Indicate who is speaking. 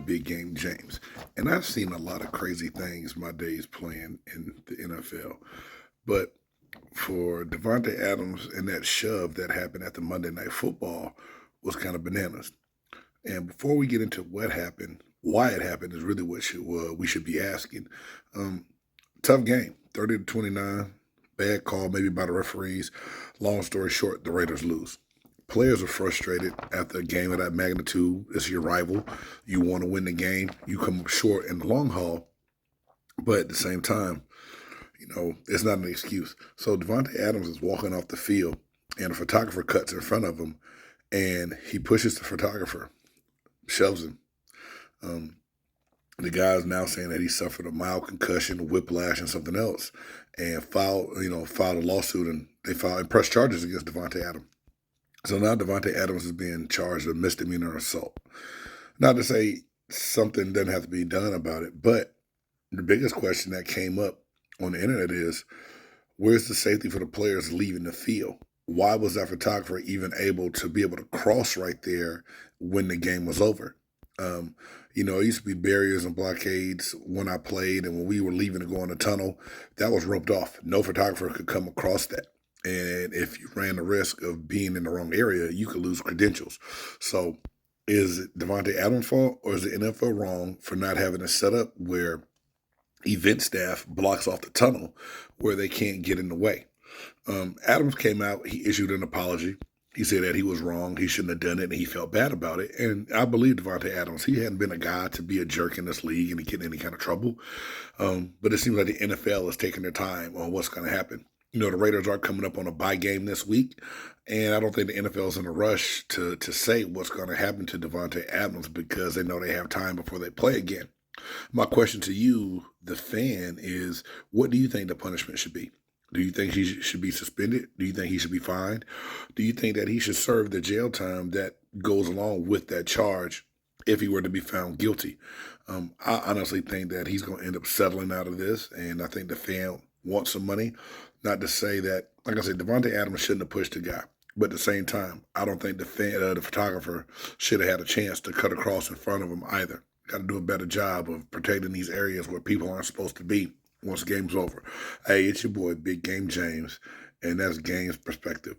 Speaker 1: Big Game James. And I've seen a lot of crazy things my days playing in the NFL. But for Devante Adams and that shove that happened at the Monday Night Football was kind of bananas. And before we get into what happened, why it happened is really what we should be asking. Um, Tough game, 30-29, bad call maybe by the referees. Long story short, the Raiders lose. Players are frustrated after a game of that magnitude. It's your rival. You want to win the game. You come up short in the long haul, but at the same time, it's not an excuse. So Devante Adams is walking off the field, and a photographer cuts in front of him, and he pushes the photographer, shoves him. Um, the guy is now saying that he suffered a mild concussion, whiplash, and something else, and filed a lawsuit, and they filed and pressed charges against Devante Adams. So now Devante Adams is being charged with misdemeanor assault. Not to say something doesn't have to be done about it, but the biggest question that came up on the internet is, where's the safety for the players leaving the field? Why was that photographer even able to be able to cross right there when the game was over? It used to be barriers and blockades when I played, and when we were leaving to go in the tunnel, that was roped off. No photographer could come across that. And if you ran the risk of being in the wrong area, you could lose credentials. So is it Devontae Adams' fault, or is the NFL wrong for not having a setup where event staff blocks off the tunnel where they can't get in the way? Adams came out, he issued an apology. He said that he was wrong, he shouldn't have done it, and he felt bad about it. And I believe Devontae Adams. He hadn't been a guy to be a jerk in this league and to get in any kind of trouble. But it seems like the NFL is taking their time on what's going to happen. The Raiders are coming up on a bye game this week, and I don't think the NFL is in a rush to say what's going to happen to Devontae Adams because they know they have time before they play again. My question to you, the fan, is what do you think the punishment should be? Do you think he should be suspended? Do you think he should be fined? Do you think that he should serve the jail time that goes along with that charge if he were to be found guilty? I honestly think that he's going to end up settling out of this, and I think the fan wants some money. Not to say that, like I said, Devontae Adams shouldn't have pushed the guy. But at the same time, I don't think the photographer should have had a chance to cut across in front of him either. Got to do a better job of protecting these areas where people aren't supposed to be once the game's over. Hey, it's your boy, Big Game James, and that's Game's Perspective.